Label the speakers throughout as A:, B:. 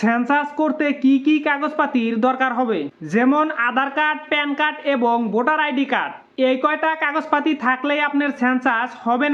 A: Census করতে কি কি কাগজপাতির দরকার হবে, যেমন আধার কার্ড, প্যান কার্ড এবং ভোটার আইডি কার্ড। এই কয়টা কাগজপাতি থাকলেই আপনার সেন্সাস হবে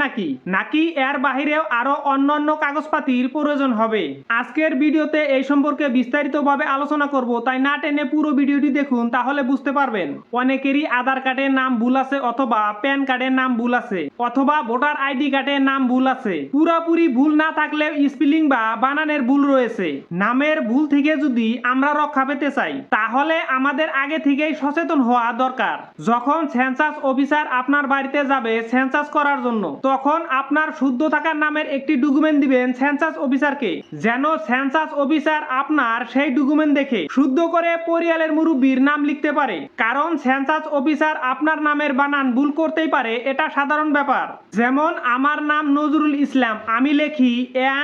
A: নাকি এর বাহিরেও আরো অন্যান্য কাগজপাতির প্রয়োজন হবে। আজকের ভিডিওতে এই সম্পর্কে বিস্তারিতভাবে আলোচনা করব, তাই না টেনে পুরো ভিডিওটি দেখুন, তাহলে বুঝতে পারবেন। অনেকেরই আধার কার্ডের নাম ভুল আছে, অথবা প্যান কার্ডের নাম ভুল আছে, অথবা ভোটার আইডি কার্ডের নাম ভুল আছে। পুরোপুরি ভুল না থাকলেও স্পেলিং বা বানানের ভুল রয়েছে। নামের ভুল থেকে যদি আমরা রক্ষা পেতে চাই, তাহলে আমাদের আগে থেকেই সচেতন হওয়া দরকার। যখন সেন্সাস অফিসার আপনার বাড়িতে যাবে সেন্সাস করার জন্য, তখন আপনার শুদ্ধ থাকার নামের একটি ডকুমেন্ট দিবেন সেন্সাস অফিসারকে, যেন সেন্সাস অফিসার আপনার সেই ডকুমেন্ট দেখে শুদ্ধ করে পরিয়ালের মুরব্বীর নাম লিখতে পারে। কারণ সেন্সাস অফিসার আপনার নামের বানান ভুল করতেই পারে, এটা সাধারণ ব্যাপার। যেমন আমার নাম নজরুল ইসলাম, আমি লেখি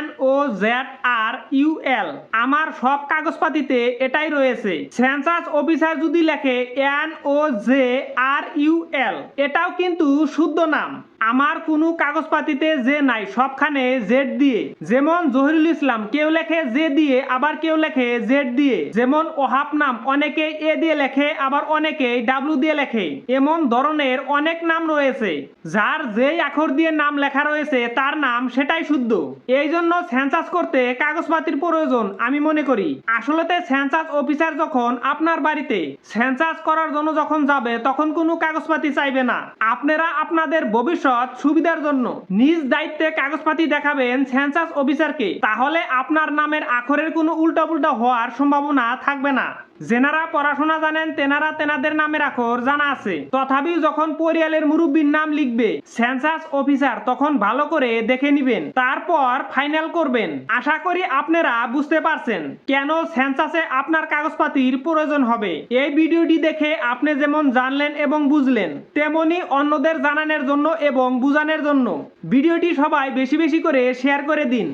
A: NOZRUL। আমার সব কাগজপাতিতে এটাই রয়েছে। সেন্সাস অফিসার যদি লেখে NOJRUL, এটাও কিন্তু শুদ্ধ নাম। আমার কোনো কাগজপাতিতে যে নাই, সবখানে জেড দিয়ে। যেমন জহিরুল ইসলাম, কেউ লেখে জে দিয়ে, আবার কেউ লেখে জেড দিয়ে। যেমন ওহাব নাম অনেকে এ দিয়ে লেখে, আবার অনেকে ডাব্লু দিয়ে লেখে। এমন ধরনের অনেক নাম রয়েছে, যার যেই আখর দিয়ে নাম লেখা রয়েছে তার নাম সেটাই শুদ্ধ। এই জন্য সেন্সাস করতে কাগজপাতির প্রয়োজন আমি মনে করি। আসলেতে সেন্সাস অফিসার যখন আপনার বাড়িতে সেন্সাস করার জন্য যখন যাবে, তখন কোনো কাগজপাতি চাইবে না। আপনারা আপনাদের ভবিষ্যৎ সুবিধার জন্য নিজ দায়িত্বে কাগজপাতি দেখাবেন সেন্সাস অফিসারকে, তাহলে আপনার নামের আখরের কোনো উল্টাপুল্টা হওয়ার সম্ভাবনা থাকবে না। যেনারা পড়াশোনা জানেন তেনারা তেনাদের নামের আখর জানা আছে, তথাপিও যখন পরিয়ালের মুরব্বীর নাম লিখবে সেন্সাস অফিসার, তখন ভালো করে দেখে নিবেন, তারপর ফাইনাল করবেন। আশা করি আপনারা বুঝতে পারছেন কেন সেন্সাসে আপনার কাগজপাতির প্রয়োজন হবে। এই ভিডিওটি দেখে আপনি যেমন জানলেন এবং বুঝলেন, তেমনি অন্যদের জানানোর জন্য এবং বুঝানোর জন্য ভিডিওটি সবাই বেশি বেশি করে শেয়ার করে দিন।